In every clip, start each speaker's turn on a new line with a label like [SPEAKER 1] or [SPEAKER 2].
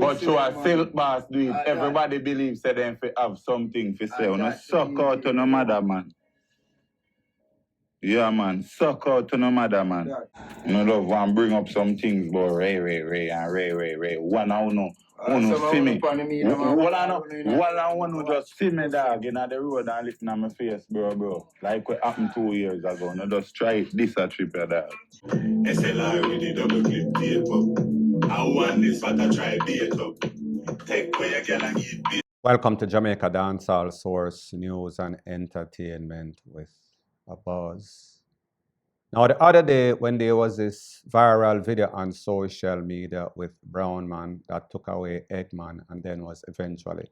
[SPEAKER 1] But to a silk boss do it, everybody believes that them have something to say. No suck out to no mother, man. Yeah, man. Suck out to no mother, man. No love one bring up some things about Ray. One I know. See me. What I want to just see me, dog, in the road and listen at my face, bro. Like what happened 2 years ago. No, just try it this a trip, dog. SLR with the double clip tape up. I want this, but I try beat up. Take where you get and eat beat.
[SPEAKER 2] Welcome to Jamaica Dancehall Source News and Entertainment with a buzz. Now, the other day when there was this viral video on social media with Brownman that took away Eggman and then was eventually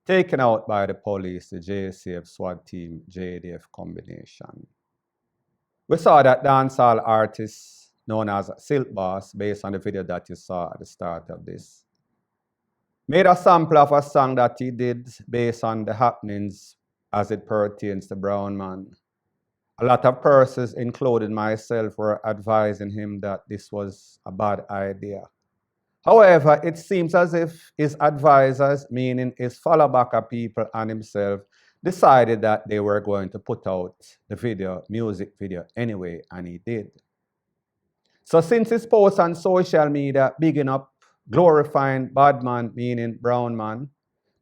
[SPEAKER 2] taken out by the police, the JSAF SWAT team, JDF combination. We saw that dancehall artist known as Silk Boss, based on the video that you saw at the start of this, made a sample of a song that he did based on the happenings as it pertains to Brownman. A lot of persons, including myself, were advising him that this was a bad idea. However, it seems as if his advisors, meaning his follow-backer people and himself, decided that they were going to put out the music video anyway, and he did. So since his post on social media, bigging up, glorifying Badman, meaning Brownman,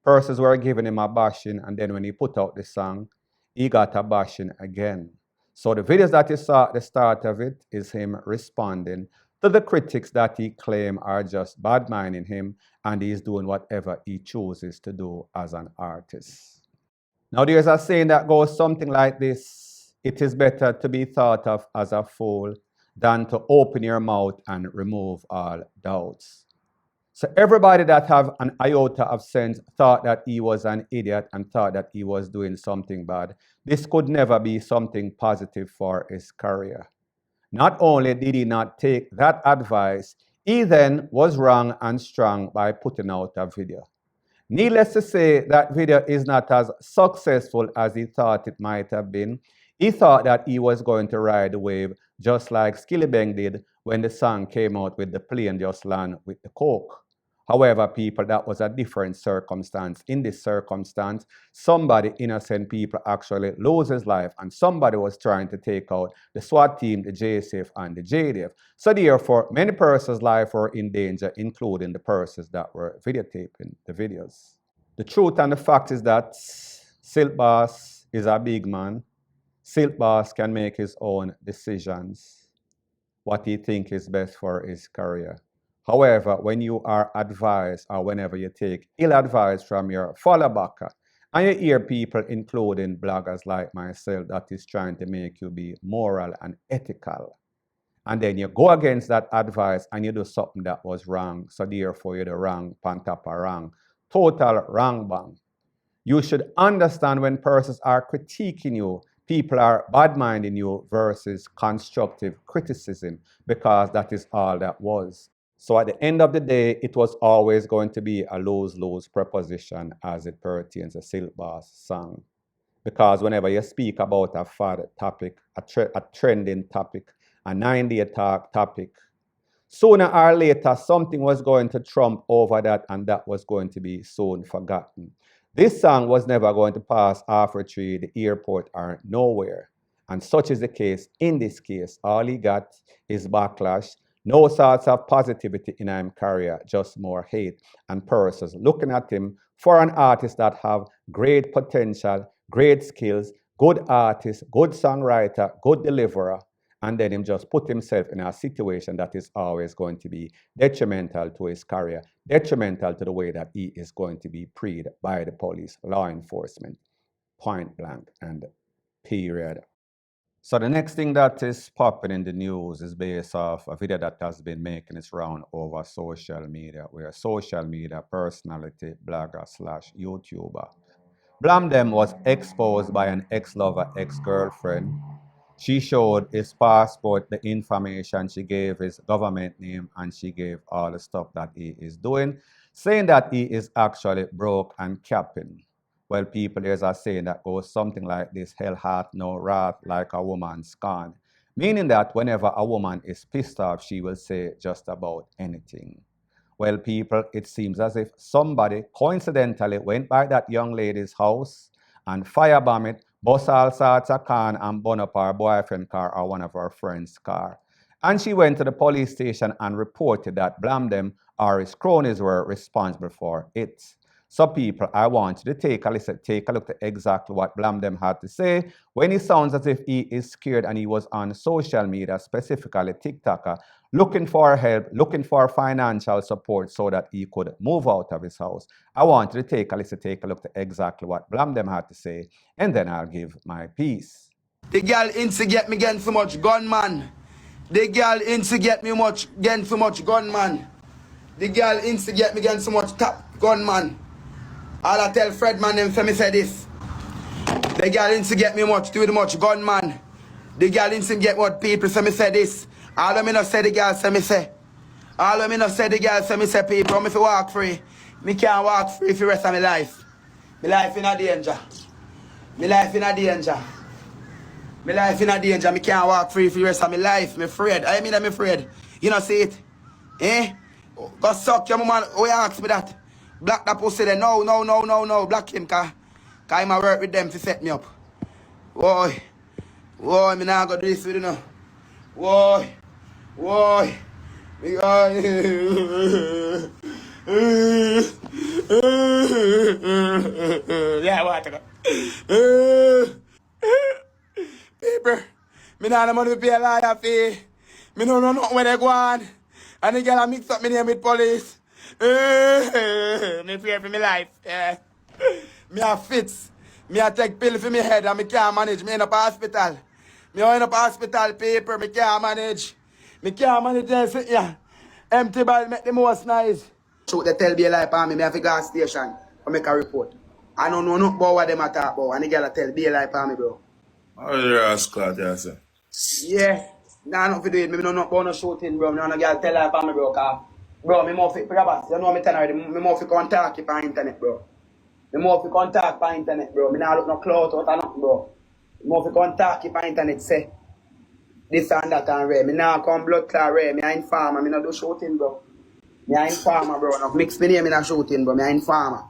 [SPEAKER 2] persons were giving him a bashing, and then when he put out the song, he got a bashing again. So the videos that you saw at the start of it is him responding to the critics that he claimed are just bad-minding him, and he's doing whatever he chooses to do as an artist. Now there's a saying that goes something like this: it is better to be thought of as a fool than to open your mouth and remove all doubts. So everybody that have an iota of sense thought that he was an idiot and thought that he was doing something bad. This could never be something positive for his career. Not only did he not take that advice, he then was wrong and strong by putting out a video. Needless to say, that video is not as successful as he thought it might have been. He thought that he was going to ride the wave just like Skillibeng did when the song came out with the plane just land with the coke. However, people, that was a different circumstance. In this circumstance, somebody, innocent people, actually lose his life, and somebody was trying to take out the SWAT team, the JSAF, and the JDF. So therefore, many persons' lives were in danger, including the persons that were videotaping the videos. The truth and the fact is that Silk Boss is a big man. Silk Boss can make his own decisions, what he thinks is best for his career. However, when you are advised or whenever you take ill advice from your follow-backer and you hear people, including bloggers like myself, that is trying to make you be moral and ethical, and then you go against that advice and you do something that was wrong, so therefore you're the wrong, pan top of wrong, total wrong bang. You should understand when persons are critiquing you, people are bad-minding you versus constructive criticism, because that is all that was. So at the end of the day, it was always going to be a lose-lose proposition as it pertains to Silk Boss song. Because whenever you speak about a fad topic, a trending topic, a 9-day topic, sooner or later something was going to trump over that, and that was going to be soon forgotten. This song was never going to pass Afro Tree, the airport, or nowhere. And such is the case in this case. All he got is backlash. No sorts of positivity in his career, just more hate and persons looking at him for an artist that have great potential, great skills, good artist, good songwriter, good deliverer, and then him just put himself in a situation that is always going to be detrimental to his career, detrimental to the way that he is going to be treated by the police, law enforcement, point blank and period. So the next thing that is popping in the news is based off a video that has been making its round over social media, where social media personality, blogger / YouTuber Blamm was exposed by an ex-lover, ex-girlfriend. She showed his passport, the information, she gave his government name, and she gave all the stuff that he is doing, saying that he is actually broke and capping. Well, people, there's a saying that goes something like this: hell hath no wrath like a woman scorned. Meaning that whenever a woman is pissed off, she will say just about anything. Well, people, it seems as if somebody coincidentally went by that young lady's house and firebomb it, bust all sorts of can and burn up her boyfriend's car or one of her friend's car. And she went to the police station and reported that Blamdem or his cronies were responsible for it. So people, I want you to take a listen, take a look at exactly what Blamdem had to say when he sounds as if he is scared and he was on social media, specifically TikTok, looking for help, looking for financial support so that he could move out of his house. I want you to take a listen, take a look at exactly what Blamdem had to say, and then I'll give my piece.
[SPEAKER 3] The girl instigate me getting so much gunman. The girl instigate me getting so much gunman. The girl instigate me getting so much top gunman. All I tell Fred man them for me say this. The girl instigate me too much gunman. The girl instigate what people say me say this. All of me not say the girl say me say. All of me not say the girl say me say people. Me fi walk free. Me can't walk free for the rest of my life. My life in a danger. My life in a danger. My life in a danger. Me can't walk free for the rest of my life. Me afraid. I mean I'm afraid. You know see it? Eh? Go suck your mama. Who you ask me that? Black that pussy there. No. Black him cause I work with them to set me up. Why? Me now go do this with you now. Why? Yeah, what? Paper. Me not the money to pay a lawyer fee. Me no know where they go on. And the girl mix up me name with police. Me fear for my life. Yeah. Me have fits. Me a take pill for me head and me can't manage. Me end up hospital. Me end up hospital paper. Me can't manage. Me can't manage this. Yeah. Empty ball make the most nice. Shoot the tell be a lie for me. Me have to gas station or make a report. I don't know nothing about what them a talk about. And the girl tell be a lie for me, bro.
[SPEAKER 4] Oh, you're a squad, yeah, sir.
[SPEAKER 3] Yeah. Nah, not for do it. Me no about no shooting, bro. Me no girl tell her for me, bro. Cause, bro, me more fit grabber. You know me tell her, me more fit contact you on internet, bro. Me more fit contact on internet, bro. Me nah look no clout out or nothing, bro. Me more fit contact you on internet, say this and that and rare. Me nah come blood clot rare. Me a informer. Me no do shooting, bro. Me a informer, bro. No mix me name in a shooting, bro. Me a informer.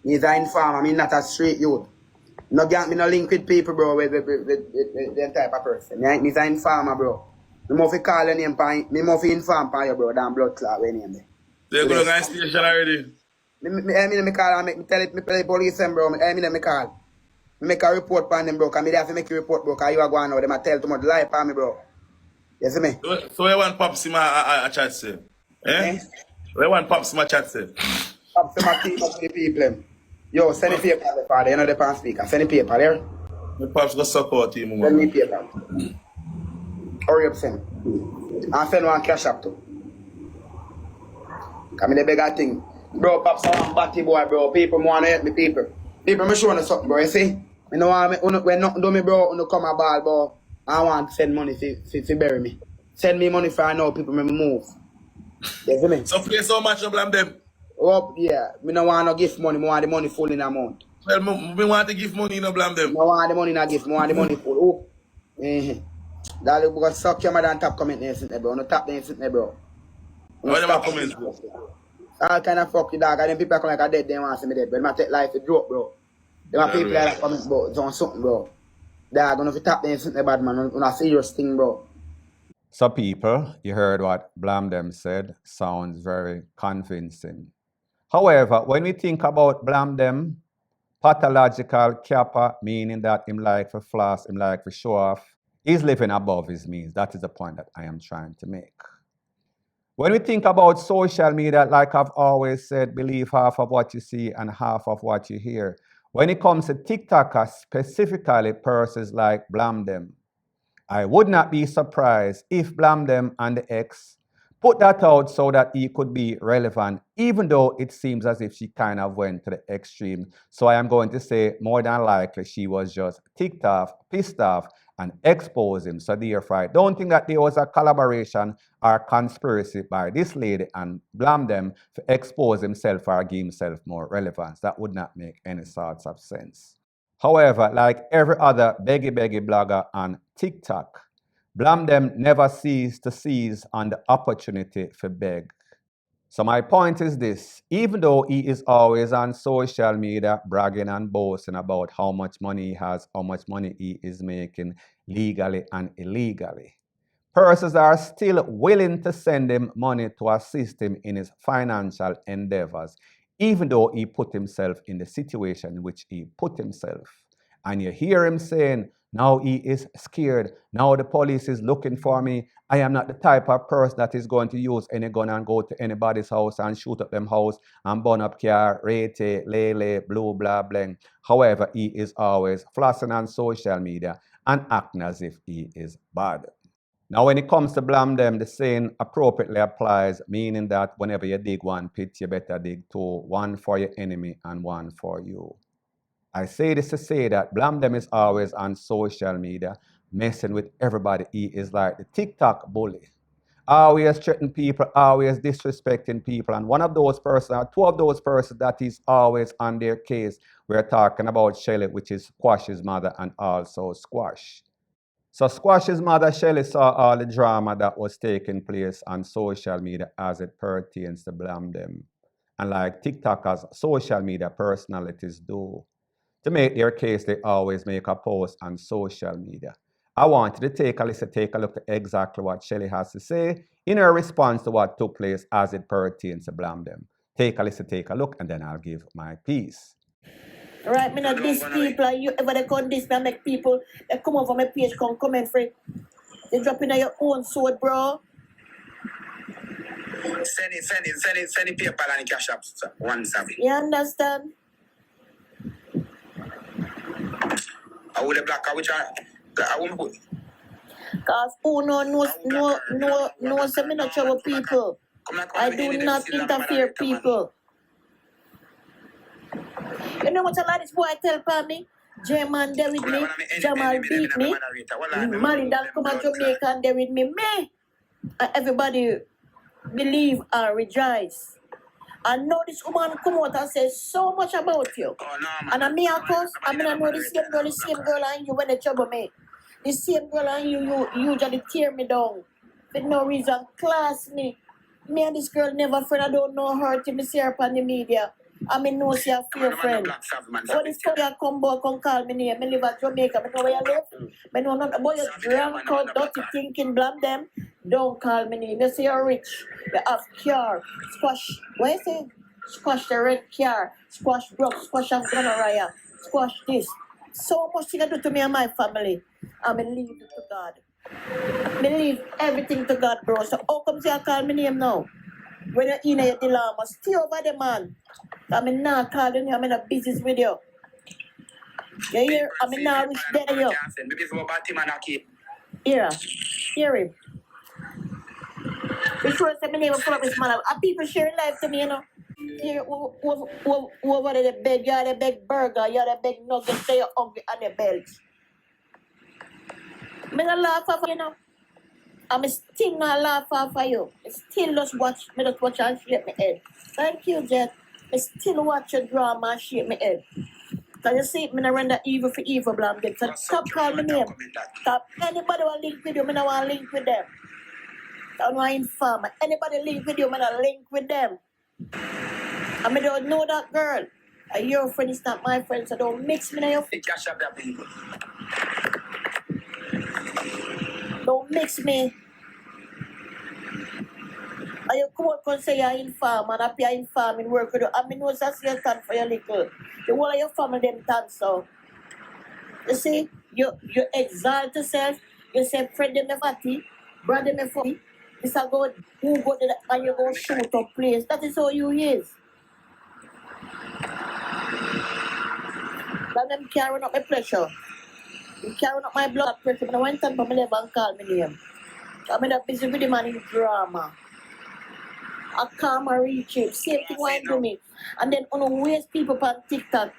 [SPEAKER 3] Me is a informer. Me not a straight youth. No gang, me no link with people, bro, with that type of person. Me is an informer, bro. Me more fi call your name, me more fi inform for you, bro, than blood clot when name there.
[SPEAKER 4] They go to the station already.
[SPEAKER 3] Me call and me tell the police them, bro. Me call. Me make a report for them, bro, because me have to make a report, bro, because you are going now, them a tell too much lie for me, bro. You see me?
[SPEAKER 4] So you want Pops in my chat say? Eh? You want Pops in my chat say?
[SPEAKER 3] Pops in my team up to the people, them. Yo, send the paper there, father. You know the pan speaker. Send the paper there.
[SPEAKER 4] My Pops go support him, man.
[SPEAKER 3] Send me paper. Hurry up, send. And send one cash up too. Come in the bigger thing. Bro, Pops, I'm batty boy, bro. People want to help me, people. People, me showing you something, bro. You see? Me no want me, when nothing do me, bro, you come a ball, bro. I want to send money to bury me. Send me money for I know people me move. You see me?
[SPEAKER 4] So play so much to blame them.
[SPEAKER 3] Oh, yeah. Me no want no gift money. Me want the money full in amount.
[SPEAKER 4] Well, me want to give money, no blame them.
[SPEAKER 3] Me want the money in a gift. Me want the money full. Oh. That look because suck your mother and tap comment there, sitting there, bro. No tap there, sitting there, bro.
[SPEAKER 4] What am I comment?
[SPEAKER 3] All kind of fuck you, dog. And then people come like I dead, they want to see me dead. But I take life a joke, bro. There are people that comment about on something, bro. Dog, gonna fi tap there, sitting there, bad man. On a serious thing, bro.
[SPEAKER 2] So people, you heard what Blamdem said. Sounds very convincing. However, when we think about Blamdem, pathological kappa, meaning that him like for floss, him like for show off, he's living above his means. That is the point that I am trying to make. When we think about social media, like I've always said, believe half of what you see and half of what you hear. When it comes to TikTokers, specifically persons like Blamdem, I would not be surprised if Blamdem and the ex put that out so that he could be relevant, even though it seems as if she kind of went to the extreme. So I am going to say more than likely she was just ticked off, pissed off, and exposed him. So therefore, I don't think that there was a collaboration or conspiracy by this lady and Blamdem to expose himself or give himself more relevance. That would not make any sorts of sense. However, like every other beggy blogger on TikTok, Blamdem never ceased to seize on the opportunity for beg. So my point is this: even though he is always on social media bragging and boasting about how much money he has, how much money he is making legally and illegally, persons are still willing to send him money to assist him in his financial endeavors, even though he put himself in the situation in which he put himself. And you hear him saying, now he is scared. Now the police is looking for me. I am not the type of person that is going to use any gun and go to anybody's house and shoot up them house and burn up car, rate, lele, blue, blah, blah. However, he is always flossing on social media and acting as if he is bad. Now, when it comes to Blamm them, the saying appropriately applies, meaning that whenever you dig one pit, you better dig two, one for your enemy and one for you. I say this to say that Blamm them is always on social media, messing with everybody. He is like the TikTok bully. Always threatening people, always disrespecting people. And one of those persons, or two of those persons that is always on their case, we're talking about Shelly, which is Squash's mother, and also Squash. So Squash's mother, Shelly, saw all the drama that was taking place on social media as it pertains to Blamm them. And like TikTokers, social media personalities do. To make their case, they always make a post on social media. I wanted to take a listen, take a look at exactly what Shelly has to say in her response to what took place as it pertains to Blamm them. Take a listen, take a look, and then I'll give my piece.
[SPEAKER 5] Right, me not these people, and you ever they come this, me make people that come over my page, come comment for it. They drop in your own sword, bro.
[SPEAKER 3] Send it paper and cash up, one savvy.
[SPEAKER 5] You understand?
[SPEAKER 3] I would have black, I won't put.
[SPEAKER 5] Cause who no, say me not trouble people. I do not interfere people. You know what a lot of this boy tell for me? J-Man there with me, Jamal beat me, Maridan come to Jamaica and there with me. And everybody believe and rejoice. And know this woman come out and say so much about you. And I of course, I mean I know the same girl and you when they trouble me. The same girl and you usually tear me down. For no reason, class me. Me and this girl never friend, I don't know her till me see her on the media. I mean, no, see a few friend. When this guy come back, come call me name. I live at Jamaica. I know where you live. I know not about your drunk out, dirty thinking, Blamm them. Don't call me name. You say you're rich. You have car. Squash. What you say? Squash the red car. Squash broke. Squash of gonorrhea. Squash this. So much thing I do to me and my family. I mean, leave it to God. I leave everything to God, bro. So how come you call me name now? When you're in your dilemma, stay over the man. I mean, now calling you, I'm in a business with you. You hear? I mean, now reach there, you. Hear him. Before I say my name, full of this man. Are people sharing life to me, you know? Here, over there, the beg, you're the big burger, you're the big nugget, say you're hungry on your belt. I'm not laugh off, you know. I'm still not laugh off for you. I still just watch and shake my head. Thank you, Jet. I still watch your drama and shake my head. Because you see, I render evil for evil, Blamm. So stop calling me name. Stop. Anybody want to link with you, I don't want to link with them. I don't want to inform. Anybody link with you, I don't link with them. I don't know that girl. Your friend is not my friend, so don't mix me in your friend. Don't mix me. And you come out and say you're inform and appear inform in work with you. I mean, what's that you stand for your little? The whole of your family them stand so. You see, you exalt yourself. You say, friend them fatty, brother me fatty. This is God who go there and you go shoot up place. That is how you is. Then them carrying up my pressure. You carrying up my blood pressure. When I went on for my level and call me name. I'm in a busy with the man in drama. I come and reach it. Same thing why do me. And then on waste people on TikTok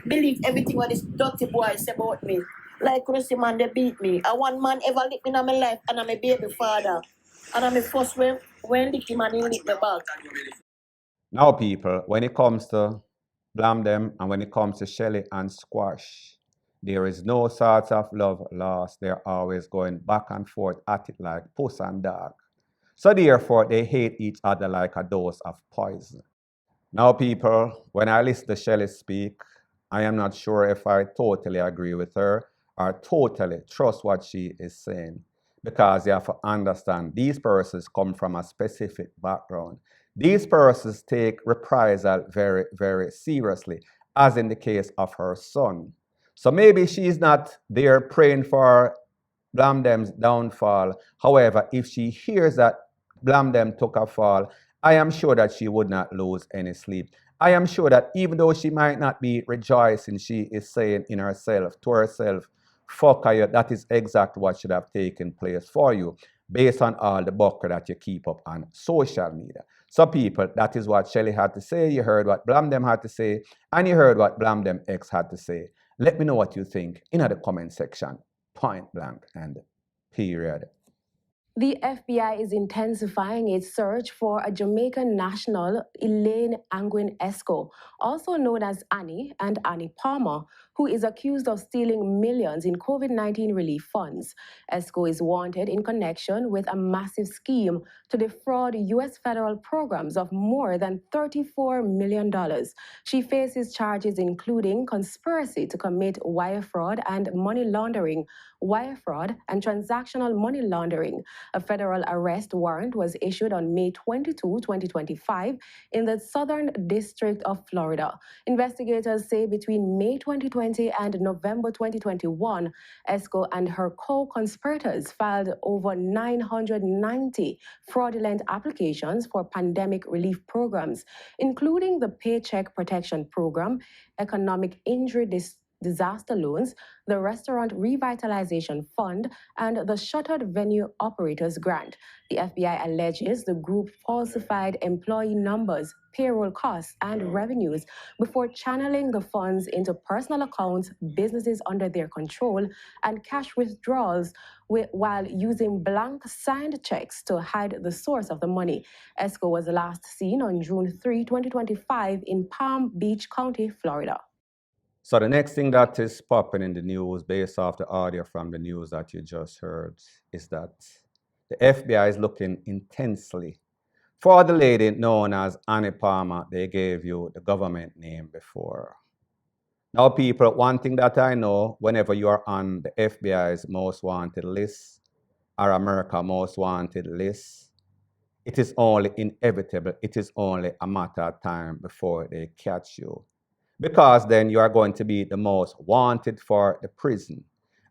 [SPEAKER 5] believe everything what this dirty boy say about me. Like Chrissy man, they beat me. I one man ever lick me in my life and I'm a baby father. And I'm a first when lick him and he lick me back.
[SPEAKER 2] Now, people, when it comes to Blamm them and when it comes to Shelly and Squash, there is no sort of love lost. They're always going back and forth at it like puss and dog. So therefore, they hate each other like a dose of poison. Now, people, when I listen to Shelley speak, I am not sure if I totally agree with her or totally trust what she is saying. Because you have to understand, these persons come from a specific background. These persons take reprisal very, very seriously, as in the case of her son. So maybe she's not there praying for Blamdem's downfall. However, if she hears that Blamdem took a fall, I am sure that she would not lose any sleep. I am sure that even though she might not be rejoicing, she is saying in herself, to herself, fuck you, that is exactly what should have taken place for you, based on all the bucker that you keep up on social media. So people, that is what Shelley had to say. You heard what Blamdem had to say, and you heard what Blamdem X had to say. Let me know what you think in the comment section. Point blank and period.
[SPEAKER 6] The FBI is intensifying its search for a Jamaican national, Elaine Angwin Esco, also known as Annie and Annie Palmer, who is accused of stealing millions in COVID-19 relief funds. Esco is wanted in connection with a massive scheme to defraud U.S. federal programs of more than $34 million. She faces charges including conspiracy to commit wire fraud and money laundering, wire fraud and transactional money laundering. A federal arrest warrant was issued on May 22, 2025 in the Southern District of Florida. Investigators say between May 2020 and November 2021, Esco and her co-conspirators filed over 990 fraudulent applications for pandemic relief programs, including the Paycheck Protection Program, Economic Injury Disaster Loans, the Restaurant Revitalization Fund, and the Shuttered Venue Operators Grant. The FBI alleges the group falsified employee numbers, payroll costs, and revenues before channeling the funds into personal accounts, businesses under their control, and cash withdrawals while using blank signed checks to hide the source of the money. Esco was last seen on June 3, 2025 in Palm Beach County, Florida.
[SPEAKER 2] So the next thing that is popping in the news based off the audio from the news that you just heard is that the FBI is looking intensely for the lady known as Annie Palmer. They gave you the government name before. Now people, one thing that I know, whenever you are on the FBI's most wanted list or America's most wanted list, it is only inevitable, it is only a matter of time before they catch you. Because then you are going to be the most wanted for the prison.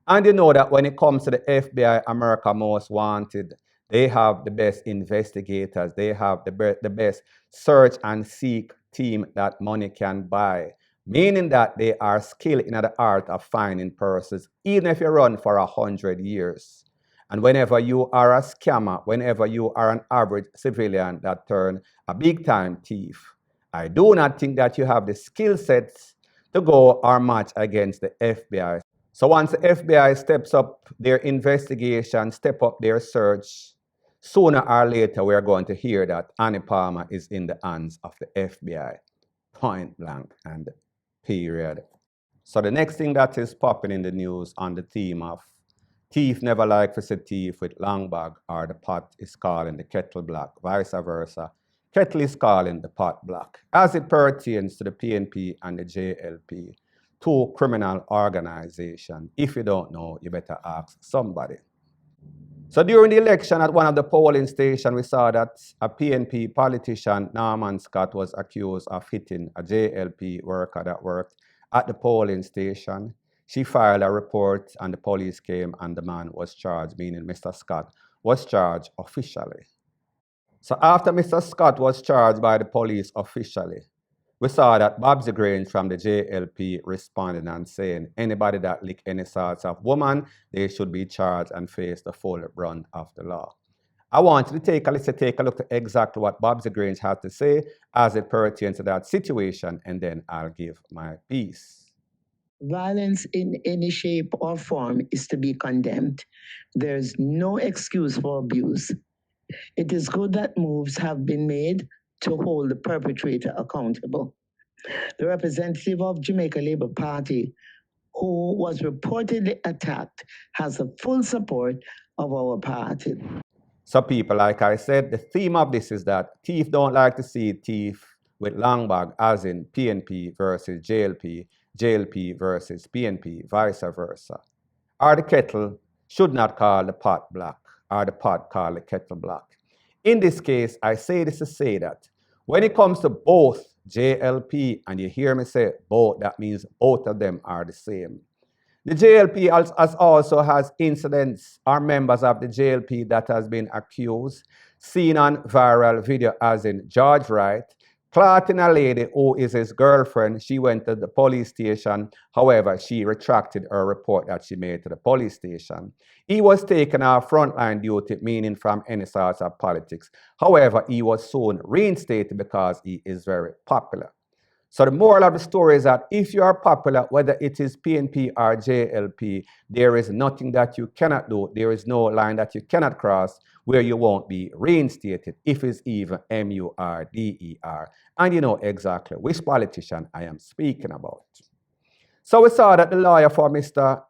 [SPEAKER 2] And you know that when it comes to the FBI America Most Wanted, they have the best investigators. They have the best search and seek team that money can buy. Meaning that they are skilled in the art of finding persons, even if you run for 100 years. And whenever you are a scammer, whenever you are an average civilian that turn a big time thief, I do not think that you have the skill sets to go or match against the FBI. So once the FBI steps up their investigation, step up their search, sooner or later we are going to hear that Annie Palmer is in the hands of the FBI. Point blank and period. So the next thing that is popping in the news on the theme of thief never like to see thief with long bag, or the pot is calling the kettle black, vice versa. Kettle is calling the pot black, as it pertains to the PNP and the JLP, two criminal organizations. If you don't know, you better ask somebody. So during the election at one of the polling stations, we saw that a PNP politician, Norman Scott, was accused of hitting a JLP worker that worked at the polling station. She filed a report and the police came and the man was charged, meaning Mr. Scott was charged officially. So after Mr. Scott was charged by the police officially, we saw that Babsy Grange from the JLP responded and saying anybody that lick any sorts of woman, they should be charged and face the full brunt of the law. I want you to take a look at exactly what Babsy Grange had to say as it pertains to that situation, and then I'll give my piece.
[SPEAKER 7] Violence in any shape or form is to be condemned. There's no excuse for abuse. It is good that moves have been made to hold the perpetrator accountable. The representative of Jamaica Labour Party, who was reportedly attacked, has the full support of our party.
[SPEAKER 2] So people, like I said, the theme of this is that thief don't like to see thief with long bag, as in PNP versus JLP, JLP versus PNP, vice versa. Or the kettle should not call the pot black, or the pot call the kettle black. In this case, I say this to say that when it comes to both JLP, and you hear me say both, that means both of them are the same. The JLP also has incidents or members of the JLP that has been accused, seen on viral video as in George Wright, clotting a lady who is his girlfriend. She went to the police station. However, she retracted her report that she made to the police station. He was taken off frontline duty, meaning from any sorts of politics. However, he was soon reinstated because he is very popular. So the moral of the story is that if you are popular, whether it is PNP or JLP, there is nothing that you cannot do. There is no line that you cannot cross where you won't be reinstated, if it's even MURDER. And you know exactly which politician I am speaking about. So we saw that the lawyer for Mr.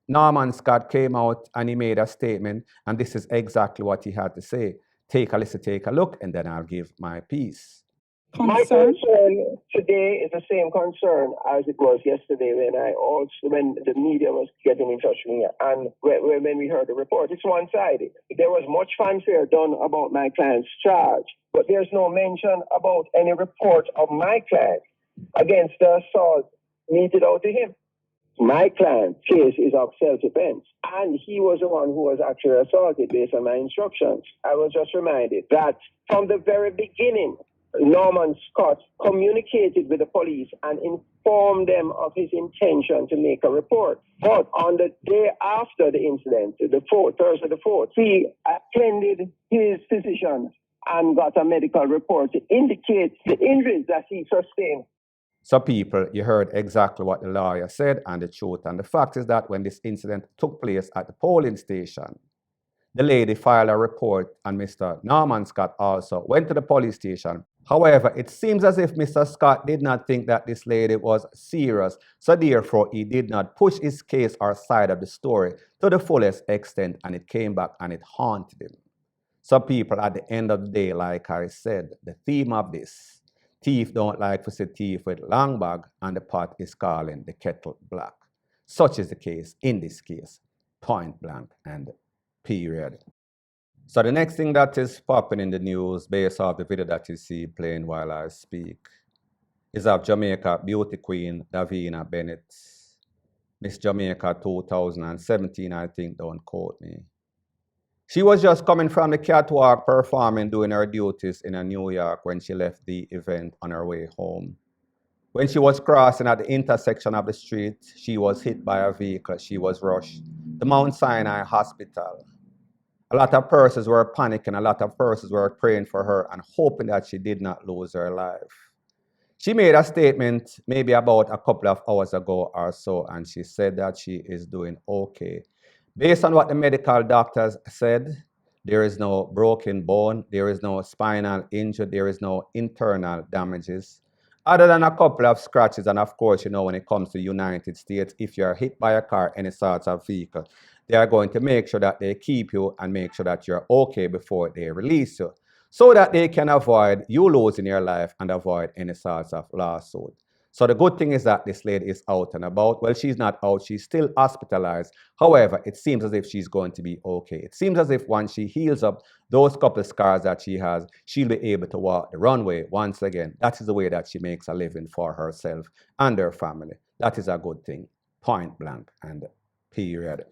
[SPEAKER 2] Norman Scott came out and he made a statement, and this is exactly what he had to say. Take a listen, take a look, and then I'll give my piece.
[SPEAKER 8] My concern today is the same concern as it was yesterday when the media was getting in touch with me and when we heard the report. It's one-sided. There was much fanfare done about my client's charge, but there's no mention about any report of my client against the assault meted out to him. My client's case is of self-defense, and he was the one who was actually assaulted based on my instructions. I was just reminded that from the very beginning, Norman Scott communicated with the police and informed them of his intention to make a report. But on the day after the incident, Thursday the 4th, he attended his physician and got a medical report to indicate the injuries that he sustained.
[SPEAKER 2] So people, you heard exactly what the lawyer said, and the truth and the fact is that when this incident took place at the polling station, the lady filed a report and Mr. Norman Scott also went to the police station. However, it seems as if Mr. Scott did not think that this lady was serious, so therefore he did not push his case or side of the story to the fullest extent, and it came back and it haunted him. So people, at the end of the day, like I said, the theme of this, thief don't like to see thief with long bag, and the pot is calling the kettle black. Such is the case in this case, point blank and period. So the next thing that is popping in the news based off the video that you see playing while I speak is of Jamaica beauty queen Davina Bennett. Miss Jamaica 2017, I think, don't quote me. She was just coming from the catwalk performing, doing her duties in New York when she left the event on her way home. When she was crossing at the intersection of the street, she was hit by a vehicle. She was rushed to Mount Sinai Hospital. A lot of persons were panicking. A lot of persons were praying for her and hoping that she did not lose her life. She made a statement maybe about a couple of hours ago or so, and she said that she is doing okay. Based on what the medical doctors said, there is no broken bone, there is no spinal injury, there is no internal damages, other than a couple of scratches. And of course, you know, when it comes to the United States, if you're hit by a car, any sort of vehicle, they are going to make sure that they keep you and make sure that you're okay before they release you, so that they can avoid you losing your life and avoid any sorts of lawsuit. So the good thing is that this lady is out and about. Well, she's not out, she's still hospitalized. However, it seems as if she's going to be okay. It seems as if once she heals up those couple of scars that she has, she'll be able to walk the runway once again. That is the way that she makes a living for herself and her family. That is a good thing. Point blank and period.